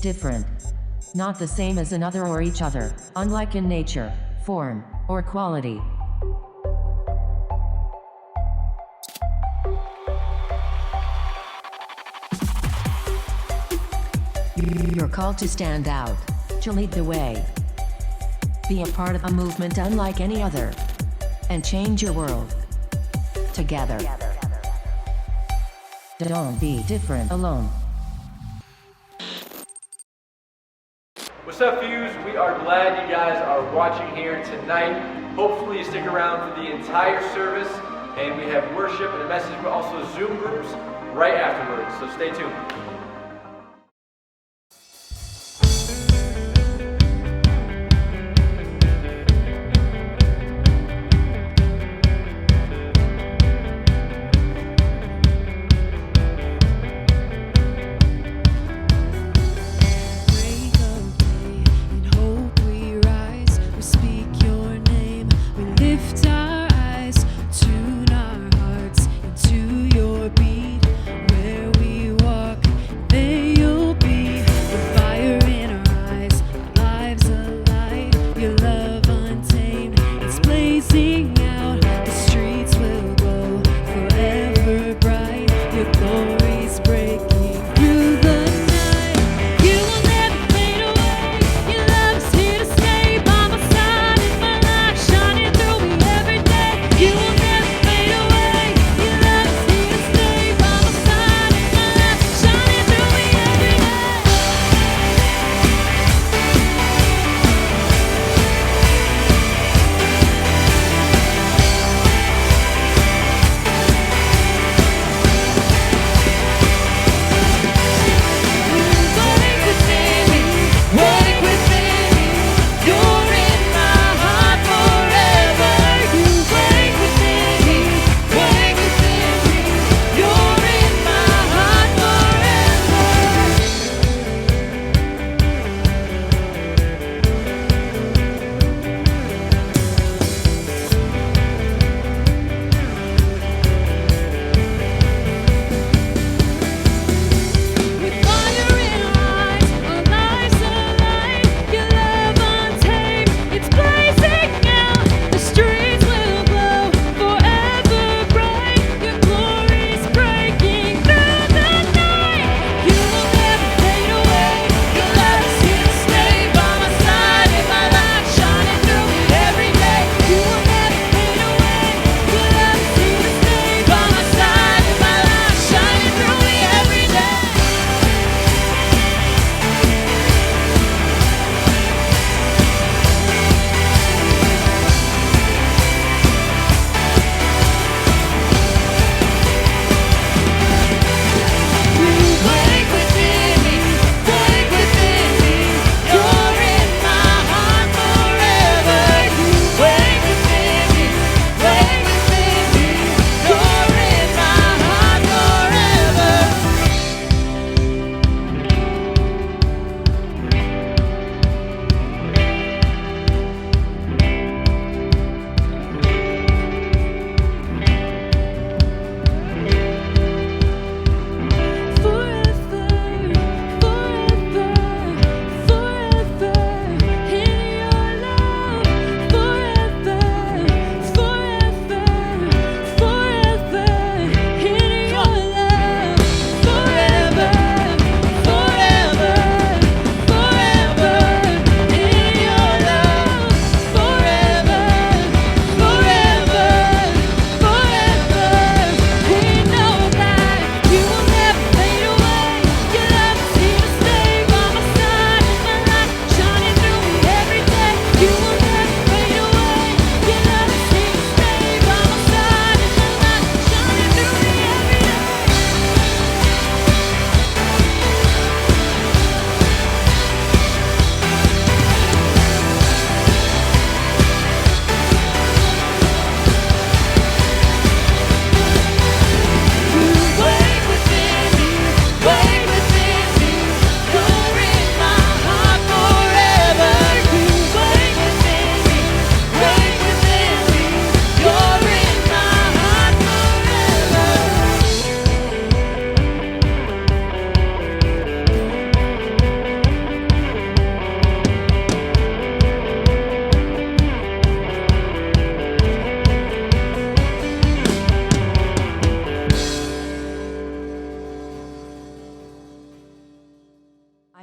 different. Not the same as another or each other, unlike in nature, form, or quality. You're called to stand out, to lead the way. Be a part of a movement unlike any other, and change your world together. Don't be different alone. What's up, Fuse? We are glad you guys are watching here tonight. Hopefully you stick around for the entire service, and we have worship and a message, but also Zoom groups right afterwards, so stay tuned. Tune our hearts into your beat. Where we walk,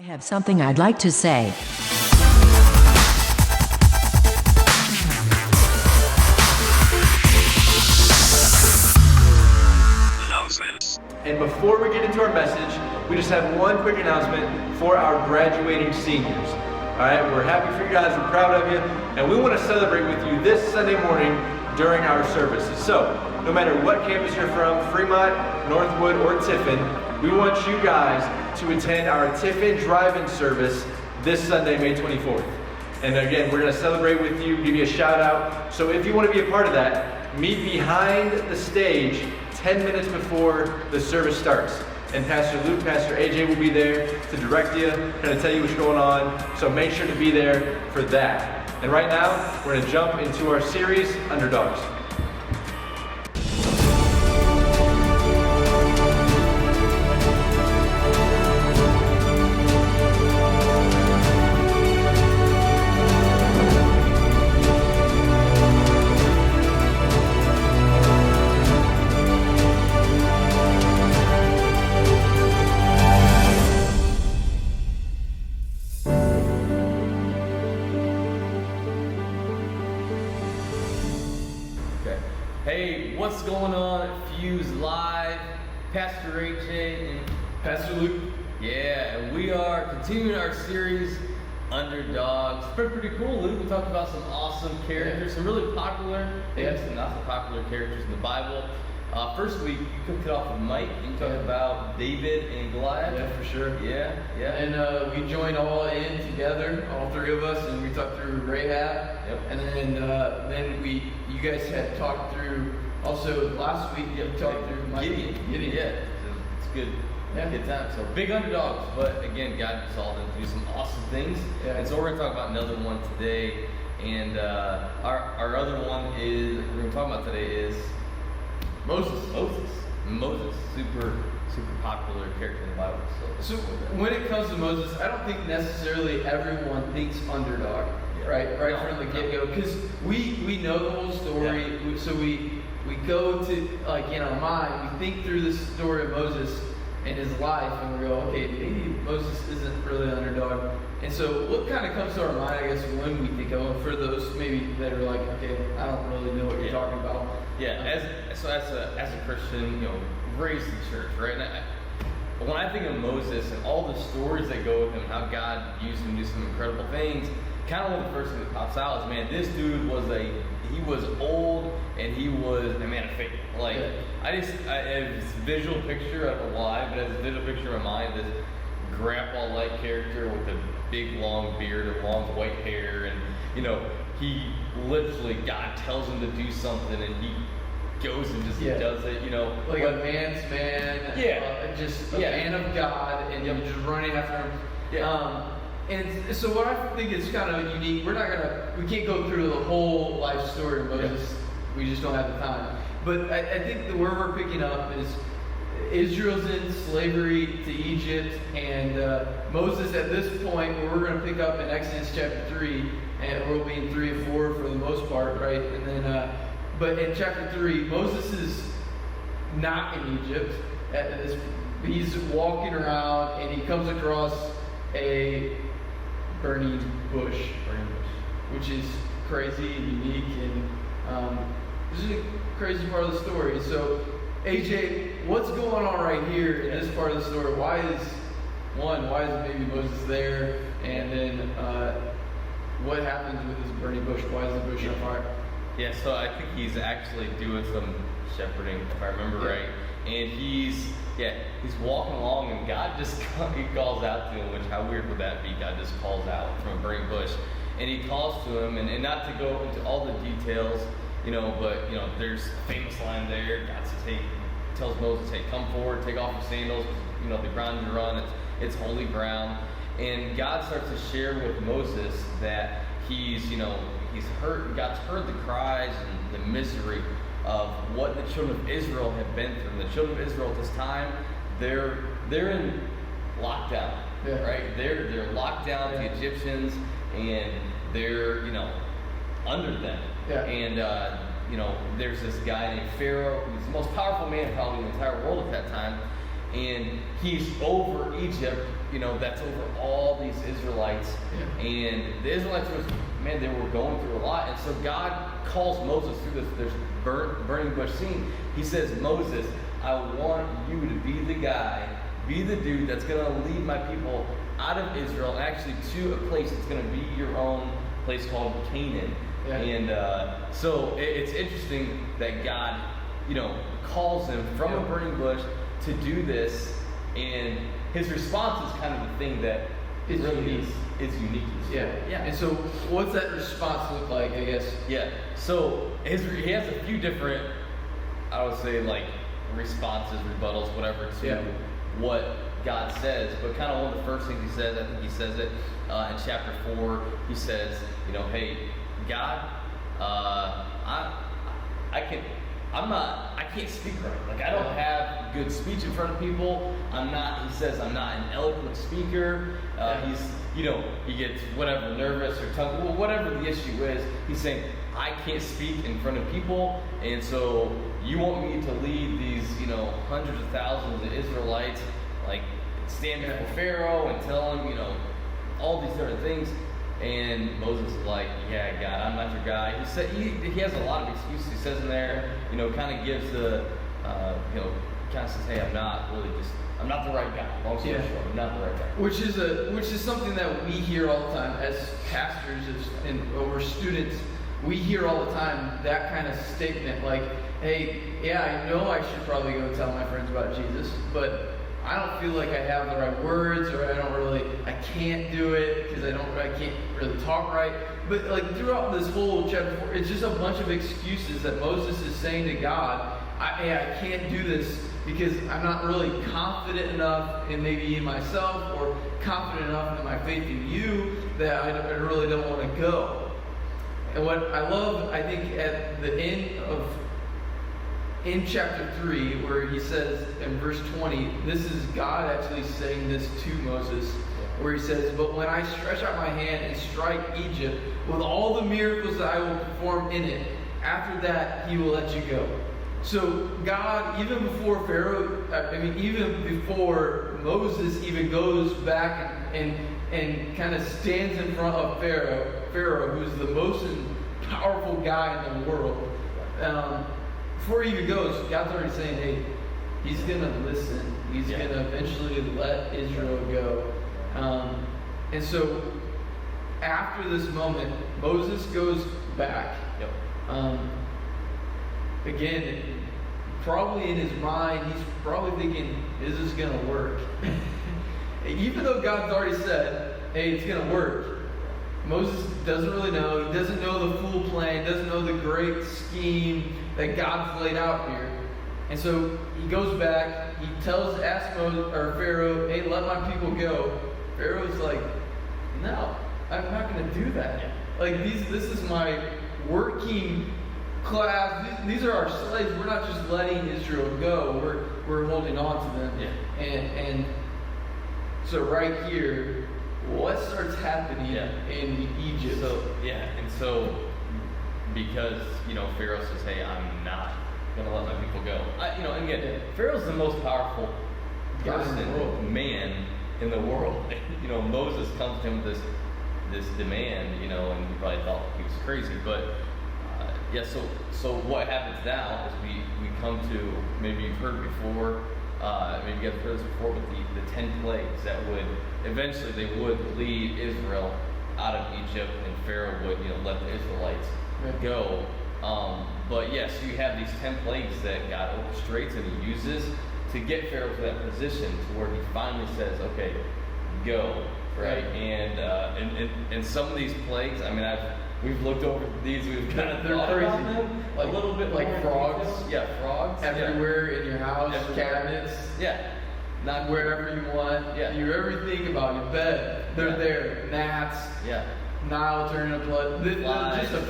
I have something I'd like to say. And before we get into our message, we just have one quick announcement for our graduating seniors. Alright, we're happy for you guys, we're proud of you, and we want to celebrate with you this Sunday morning during our services. So, no matter what campus you're from, Fremont, Northwood, or Tiffin, we want you guys to attend our Tiffin drive-in service this Sunday, May 24th. And again, we're going to celebrate with you, give you a shout out. So if you want to be a part of that, meet behind the stage 10 minutes before the service starts. And Pastor Luke, Pastor AJ will be there to direct you, kind of tell you what's going on. So make sure to be there for that. And right now, we're going to jump into our series, Underdogs. Hey, what's going on at Fuse Live? Pastor AJ and Pastor Luke. yeah, and we are continuing our series, Underdogs. It's been pretty cool, Luke. We talked about some awesome characters, some really popular, and some not so popular characters in the Bible. First week, you kicked it off with Mike. You talked about David and Goliath. Yeah, for sure. Yeah. And we joined all in together, all three of us, and we talked through Rahab. Yep. And then you guys had talked through, also last week you talked through Gideon. Yeah, it's good. Yeah. Good time. So big underdogs, but again, God called them to do some awesome things. Yeah. And so we're going to talk about another one today. And our other one is we're going to talk about today is Moses, super popular character in the Bible. So when it comes to Moses, I don't think necessarily everyone thinks underdog, right from the get-go, because we know the whole story. Yeah. So we go to, like, in our mind, we think through the story of Moses and his life, and we go, okay, maybe Moses isn't really an underdog. And so what kind of comes to our mind, I guess, when we think of him, for those maybe that are like, okay, I don't really know what you're talking about. Yeah, as a Christian, raised in church, right? But when I think of Moses and all the stories that go with him, how God used him to do some incredible things, kind of one of the first things that pops out is, man, this dude he was old and he was a man of faith. Like, I have this visual picture, I don't know why, but I have this visual picture in my mind, this grandpa-like character with a big long beard and long white hair, and he literally, God tells him to do something and he goes and just does it, Like a man's man, just a man of God, and you're just running after him. Yeah. And so what I think is kind of unique, we can't go through the whole life story of Moses. We just don't have the time. But I think that where we're picking up is Israel's in slavery to Egypt, and Moses at this point, where we're going to pick up in Exodus chapter 3, and we'll be in 3 and 4 for the most part, right? And then, but in chapter 3, Moses is not in Egypt. He's walking around, and he comes across a burning bush, which is crazy and unique, and this is a crazy part of the story. So, AJ, what's going on right here in this part of the story? Why is maybe Moses there? And then what happens with this burning bush? Why is the bush on fire? Yeah, so I think he's actually doing some shepherding, if I remember right. And he's walking along, and God just he calls out to him, which how weird would that be? God just calls out from a burning bush. And he calls to him, and not to go into all the details, but there's a famous line there. God says, hey, tells Moses, hey, come forward, take off your sandals, the ground you're on, it's holy ground. And God starts to share with Moses that he's hurt, God's heard the cries and the misery of what the children of Israel have been through. And the children of Israel at this time, they're in lockdown, right? They're locked down to the Egyptians, and they're under them. Yeah. And there's this guy named Pharaoh, who's the most powerful man probably in the entire world at that time. and he's over Egypt. That's over all these Israelites, and the Israelites they were going through a lot, and so God calls Moses through this burning bush scene. He says, Moses, I want you to be the guy, be the dude that's going to lead my people out of Israel, actually to a place that's going to be your own place called Canaan. Yeah. And so it's interesting that God, calls him from a burning bush to do this, and his response is kind of the thing that is unique to the story. Yeah. And so what's that response look like, I guess? Yeah. So he has a few different, I would say, like, responses, rebuttals, whatever, to what God says. But kind of one of the first things he says, I think he says it in chapter 4, he says, hey, God, I can't speak right. Like, I don't have good speech in front of people. He says I'm not an eloquent speaker. He gets whatever, nervous or tongue, whatever the issue is. He's saying, I can't speak in front of people, and so you want me to lead these, hundreds of thousands of Israelites, like, stand before Pharaoh and tell him, all these different things. And Moses is like, yeah, God, I'm not your guy. He has a lot of excuses. He says in there, kind of gives the, kind of says, hey, I'm not the right guy. Long story short, I'm not the right guy. Which is something that we hear all the time as pastors or students. We hear all the time that kind of statement, like, hey, yeah, I know I should probably go tell my friends about Jesus, but I don't feel like I have the right words, or I can't do it because I can't really talk right. But like throughout this whole chapter 4, it's just a bunch of excuses that Moses is saying to God, I can't do this because I'm not really confident enough in myself, or confident enough in my faith in you, that I really don't want to go. And what I love, I think, at the end of in chapter 3, where he says in verse 20, this is God actually saying this to Moses, where he says, but when I stretch out my hand and strike Egypt with all the miracles that I will perform in it, after that he will let you go. So God, even before even before Moses even goes back and kind of stands in front of Pharaoh, who's the most powerful guy in the world, before he even goes, God's already saying, hey, he's going to listen. He's going to eventually let Israel go. And so after this moment, Moses goes back. Again, probably in his mind, he's probably thinking, is this going to work? Even though God's already said, hey, it's going to work, Moses doesn't really know. He doesn't know the full plan, doesn't know the great scheme that God's laid out here. And so he goes back, he asks Pharaoh, hey, let my people go. Pharaoh's like, no, I'm not going to do that. Like, this is my working class. These are our slaves. We're not just letting Israel go. We're holding on to them. And so right here, what starts happening in Egypt? So because Pharaoh says, hey, I'm not going to let my people go. And again, Pharaoh's the most powerful man in the world. Moses comes to him with this demand, and he probably thought he was crazy. But so what happens now is we come to, maybe you've heard before, maybe you guys have heard this before, but the 10 plagues that would eventually they would lead Israel out of Egypt, and Pharaoh would let the Israelites go. So you have these 10 plagues that God orchestrates and he uses to get Pharaoh to that position to where he finally says, okay, go, right? And some of these plagues, we've looked over these, we've kind of thought about them a little bit, like frogs. Frogs everywhere in your house, cabinets. Not wherever you want. You ever think about your bed, they're there. Gnats. Nile turning to blood. Just a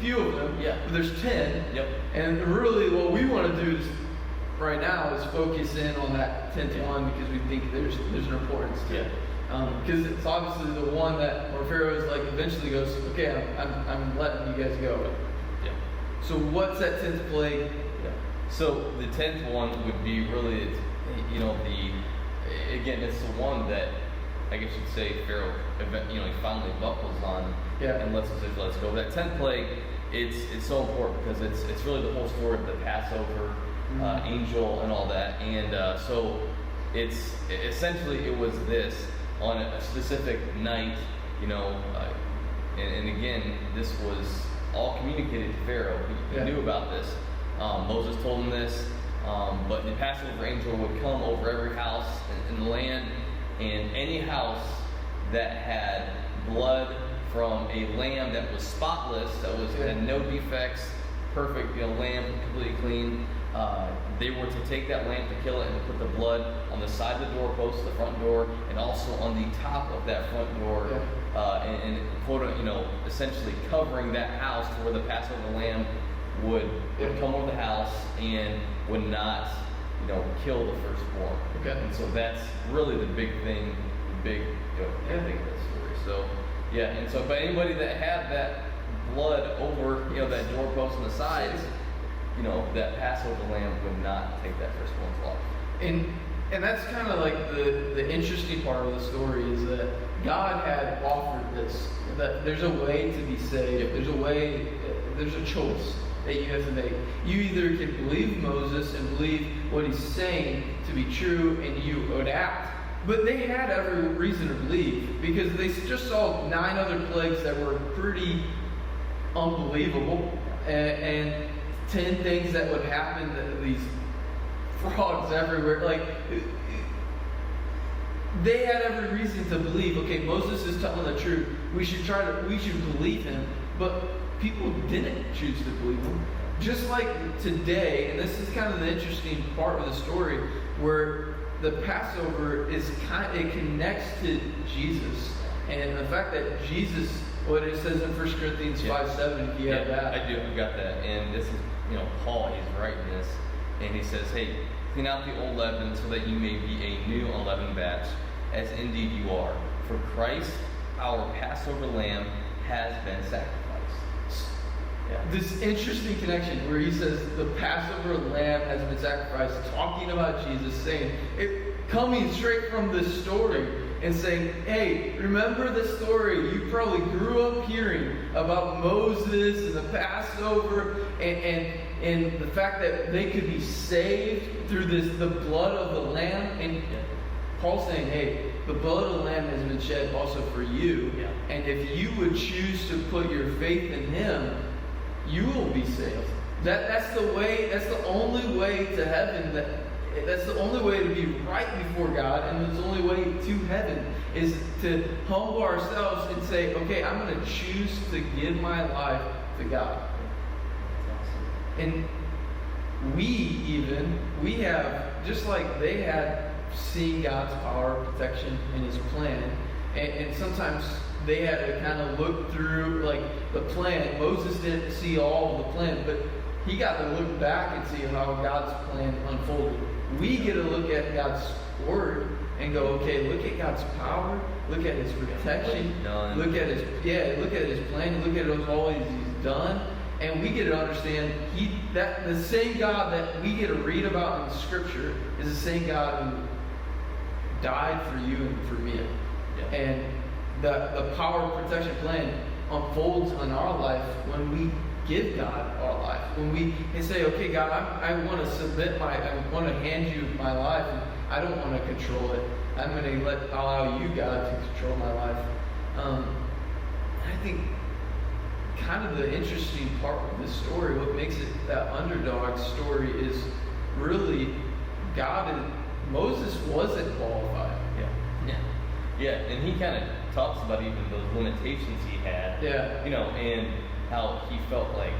few of them. But there's 10. And really, what we want to do right now is focus in on that 10th one, because we think there's an importance to it. Because it's obviously the one that where Pharaoh's like eventually goes, okay, I'm letting you guys go. So what's that 10th plague? So the 10th one would be really, you know, again, it's the one that I guess you'd say Pharaoh, you know, he finally buckles on and lets us go. That 10th plague, it's so important because it's really the whole story of the Passover, angel and all that. And so it's essentially it was this on a specific night, you know, and again, this was all communicated to Pharaoh. He knew about this. Moses told him this, but the Passover angel would come over every house in the land, and any house that had blood from a lamb that was spotless, that had no defects, perfect, you know, lamb, completely clean, they were to take that lamb to kill it and put the blood on the side of the doorpost, the front door, and also on the top of that front door, and quote, you know, essentially covering that house to where the Passover lamb would come over the house and would not, you know, kill the firstborn. And so that's really the big thing, thing of the story. So and so but anybody that had that blood over, you know, that doorpost on the sides, you know, that Passover lamb would not take that firstborn's life. And that's kind of like the interesting part of the story is that God had offered this, that there's a way to be saved. There's a way, there's a choice that you have to make. You either can believe Moses and believe what he's saying to be true and you would act. But they had every reason to believe because they just saw 9 other plagues that were pretty unbelievable and 10 things that would happen, these frogs everywhere. Like, they had every reason to believe, okay, Moses is telling the truth. We should believe him. But people didn't choose to believe him. Just like today, and this is kind of the interesting part of the story, where the Passover it connects to Jesus. And the fact that Jesus, what it says in 1 Corinthians 5:7, if you have that. I do, I've got that. And this is, you know, Paul, he's writing this, and he says, hey, clean out the old leaven so that you may be a new unleavened batch, as indeed you are. For Christ, our Passover lamb, has been sacrificed. This interesting connection where he says the Passover lamb has been sacrificed, talking about Jesus, saying, coming straight from this story and saying, hey, remember the story you probably grew up hearing about Moses and the Passover and the fact that they could be saved through the blood of the lamb. And Paul's saying, hey, the blood of the lamb has been shed also for you. And if you would choose to put your faith in him, you will be saved. That's the way. That's the only way to heaven. That's the only way to be right before God, and it's the only way to heaven is to humble ourselves and say, okay, I'm going to choose to give my life to God. And we have, just like they had seen God's power, protection, and his plan, and sometimes they had to kind of look through like the plan. Moses didn't see all of the plan, but he got to look back and see how God's plan unfolded. We get to look at God's word and go, okay, look at God's power, look at his protection, look at his plan, look at all he's done, and we get to understand that the same God that we get to read about in Scripture is the same God who died for you and for me. And the power protection plan unfolds in our life when we give God our life. When we can say, okay, God, I want to submit I want to hand you my life, and I don't want to control it. I'm going to allow you, God, to control my life. I think kind of the interesting part of this story, what makes it that underdog story is really Moses wasn't qualified. Yeah, and he kind of talks about even those limitations he had. You know, and how he felt like,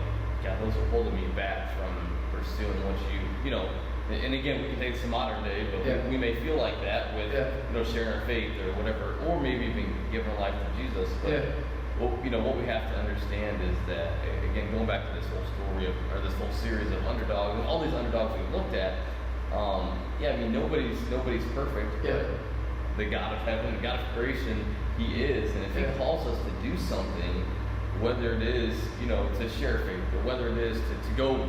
God, those are holding me back from pursuing what you know. And again, we can take some modern day, but we may feel like that with, you know, sharing our faith or whatever, or maybe even giving our life to Jesus. But what we have to understand is that, again, going back to this whole story or this whole series of underdogs and all these underdogs we've looked at, I mean, nobody's perfect. But the God of heaven, the God of creation, he is. And if he calls us to do something, whether it is, you know, to share faith, or whether it is to go,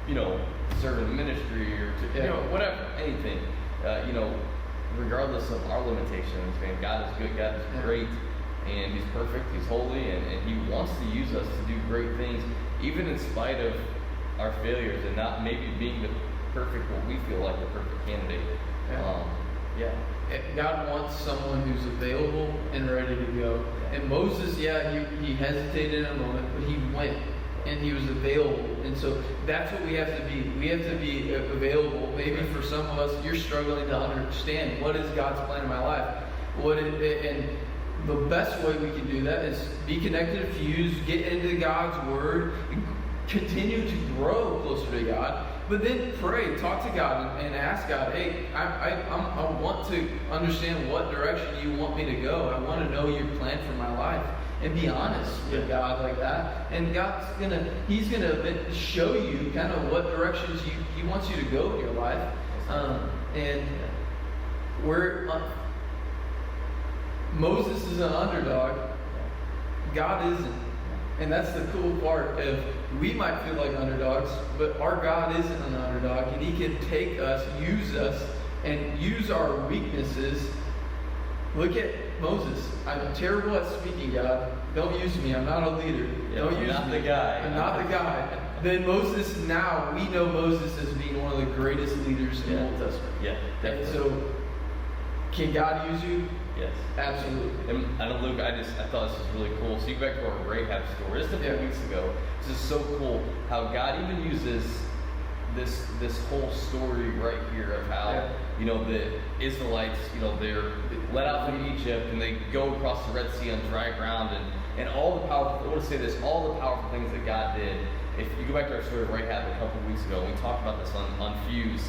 you know, serve in the ministry, or to, you know, whatever, anything, regardless of our limitations, man, God is good, God is great, and He's perfect, He's holy, and He wants to use us to do great things, even in spite of our failures and not maybe being the perfect, what we feel like the perfect candidate. God wants someone who's available and ready to go. And Moses, he hesitated in a moment, but he went and he was available. And so that's what we have to be. We have to be available. Maybe for some of us, you're struggling to understand what is God's plan in my life. And the best way we can do that is be connected to Fuse, get into God's Word, continue to grow closer to God. But then pray, talk to God, and ask God, hey, I want to understand what direction you want me to go. I want to know your plan for my life. And be honest with God like that. And He's gonna show you kind of what directions He wants you to go in your life. Moses is an underdog. God isn't. And that's the cool part of, we might feel like underdogs, but our God isn't an underdog, and He can take us, and use our weaknesses. Look at Moses. I'm terrible at speaking, God. Don't use me. I'm not a leader. Don't use me. I'm not the guy. I'm not the guy. Then Moses, now we know Moses as being one of the greatest leaders in the Old Testament. Yeah, definitely. And so, can God use you? Yes. Absolutely. And I know, Luke, I thought this was really cool. So you go back to our Rahab story just a few weeks ago. This is so cool how God even uses this whole story right here of how the Israelites, they're let out from Egypt and they go across the Red Sea on dry ground and all the powerful, I want to say this, all the powerful things that God did. If you go back to our story of Rahab a couple of weeks ago, we talked about this on Fuse.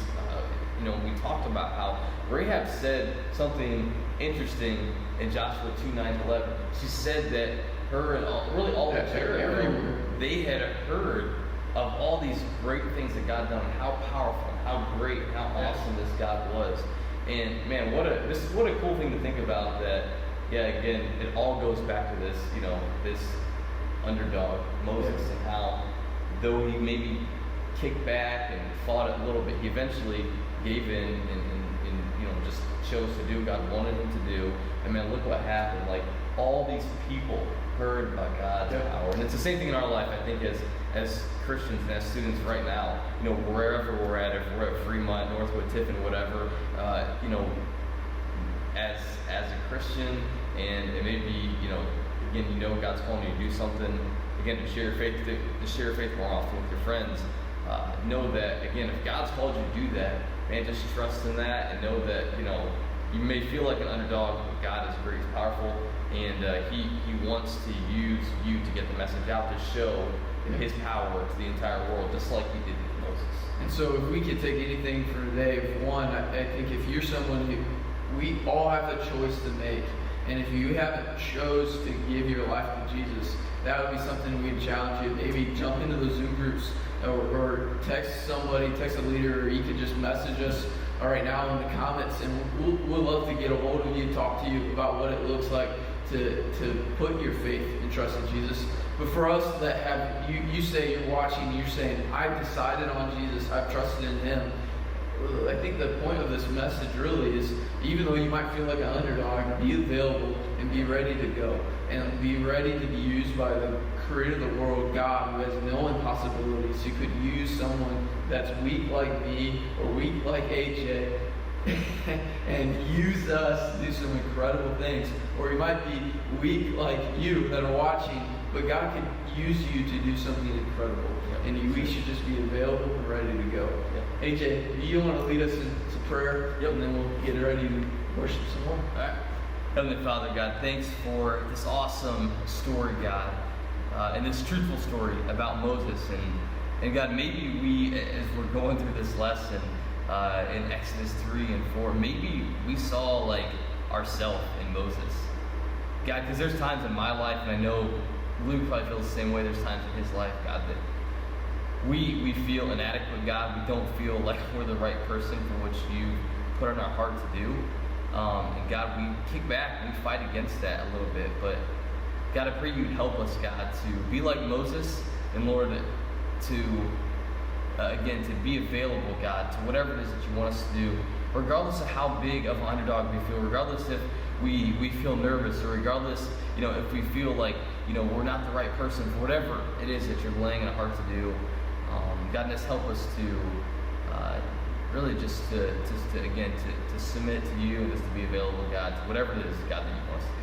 We talked about how Rahab said something interesting in Joshua 2:9-11. She said that her and all the Jericho, they had heard of all these great things that God done, how powerful, how great, how awesome this God was. And man, what a cool thing to think about that. Again, it all goes back to this, this underdog, Moses, and how though he maybe kicked back and fought it a little bit, he eventually gave in and just chose to do what God wanted him to do. And man, look what happened. Like, all these people heard about God's power. And it's the same thing in our life, I think, as Christians and as students right now, wherever we're at, if we're at Fremont, Northwood, Tiffin, whatever, as a Christian, and maybe, again, God's calling you to do something, again, to share your faith more often with your friends. Know that, again, if God's called you to do that, man, just trust in that and know that, you may feel like an underdog, but God is great, He's powerful, and He wants to use you to get the message out, to show His power to the entire world, just like He did with Moses. And so if we could take anything for today, one, I think if you're someone who, we all have a choice to make, and if you haven't chose to give your life to Jesus, that would be something we'd challenge you. Maybe jump into the Zoom groups or text somebody, text a leader, or you could just message us right now in the comments, and we'll love to get a hold of you, talk to you about what it looks like to put your faith and trust in Jesus. But for us that have, you say you're watching, you're saying, I've decided on Jesus, I've trusted in Him. I think the point of this message really is, even though you might feel like an underdog, be available and be ready to go. And be ready to be used by the creator of the world, God, who has no impossibilities, who could use someone that's weak like me or weak like AJ and use us to do some incredible things. Or you might be weak like you that are watching, but God can use you to do something incredible. And we should just be available and ready to go. AJ, do you want to lead us into prayer? And then we'll get ready to worship some more. All right. Heavenly Father, God, thanks for this awesome story, God, and this truthful story about Moses. And God, maybe we, as we're going through this lesson in Exodus 3 and 4, maybe we saw like ourselves in Moses. God, because there's times in my life, and I know Luke probably feels the same way, there's times in his life, God, that we feel inadequate, God. We don't feel like we're the right person for what you put on our heart to do. And God, we kick back and we fight against that a little bit. But God, I pray you'd help us, God, to be like Moses, and Lord, to again, to be available, God, to whatever it is that you want us to do. regardless of how big of an underdog we feel, regardless if we feel nervous, or regardless, if we feel like, we're not the right person for whatever it is that you're laying in a heart to do, God just help us to really just to submit to you and just to be available, God, to whatever it is, God, that you want us to do.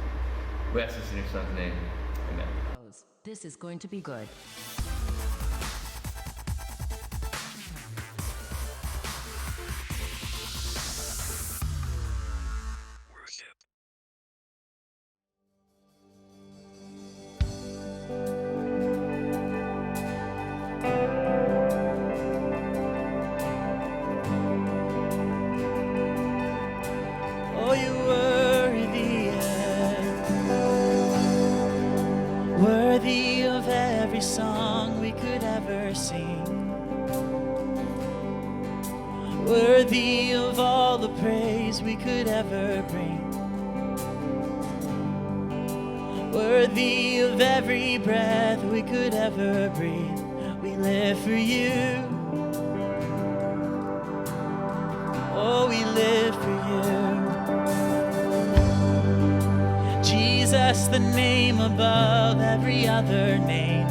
We ask this in your Son's name. Amen. This is going to be good. Oh, you're worthy of every song we could ever sing, worthy of all the praise we could ever bring, worthy of every breath we could ever breathe. We live for you. Oh, we live for you. Jesus, the name above every other name.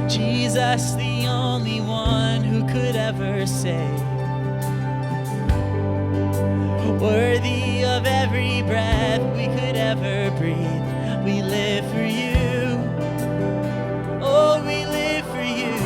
Jesus, the only one who could ever save. Worthy of every breath we could ever breathe. We live for you. Oh, we live for you.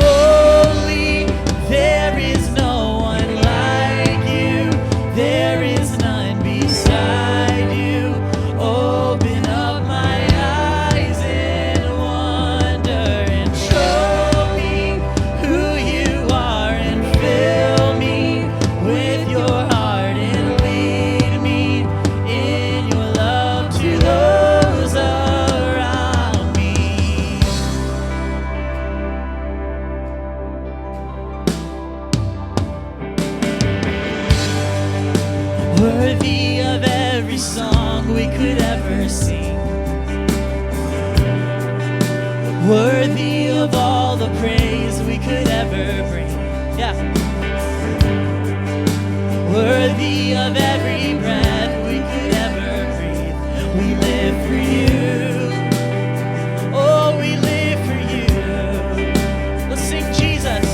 Holy, there is no one like you. There is none beside you. Open up my eyes in wonder and show me who you are, and fill me with your heart and lead me in your love to those around me. Worthy of every song we could ever sing, worthy of all the praise we could ever bring. Yeah. Worthy of every breath we could ever breathe. We live for you. Oh, we live for you. Let's sing Jesus.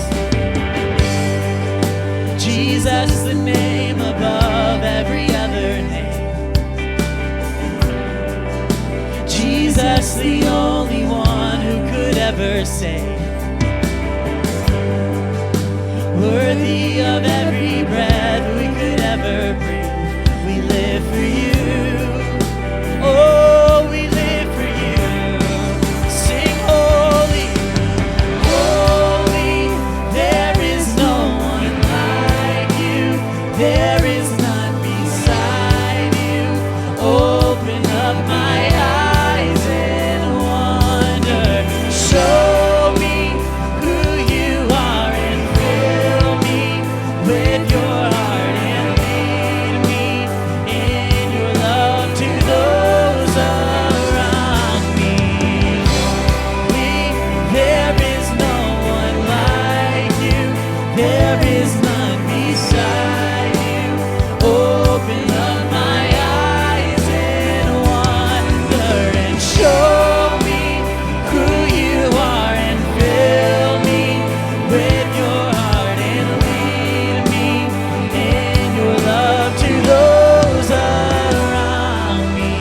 Jesus, the name above every other name. Jesus, the only one who could ever save. Worthy of every breath we could ever breathe. We live for you. Oh, we live for you. Sing holy, holy, there is no one like you. There is none beside you. Open up my eyes in wonder. Show me who you are, and fill me with your heart, and lead me in your love to those around me. There is no one like you. There is none beside you. Open up my eyes in wonder and show me who you are, and fill me with your heart, and lead me in your love to those around me.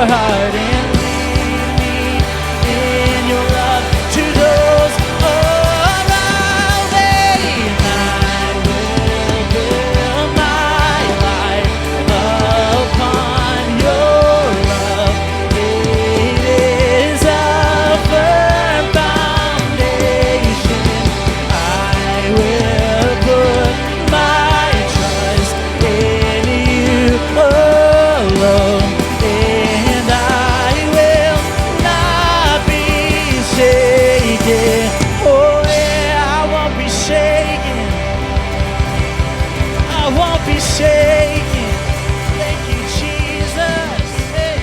heart and lead me in your love to those around me. And I will build my life upon your love. It is a firm foundation. I will put my trust in you alone, and I will not be shaken. Oh yeah, I won't be shaken. I won't be shaken. Thank you, Jesus. Hey.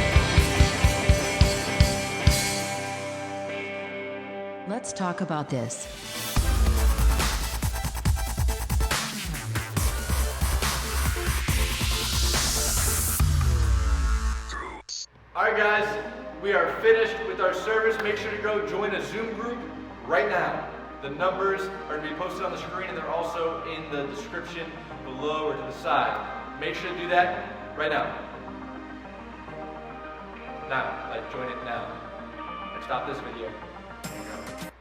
Let's talk about this. Alright guys, we are finished with our service. Make sure to go join a Zoom group right now. The numbers are going to be posted on the screen and they're also in the description below or to the side. Make sure to do that right now. Now, join it now. Stop this video. There you go.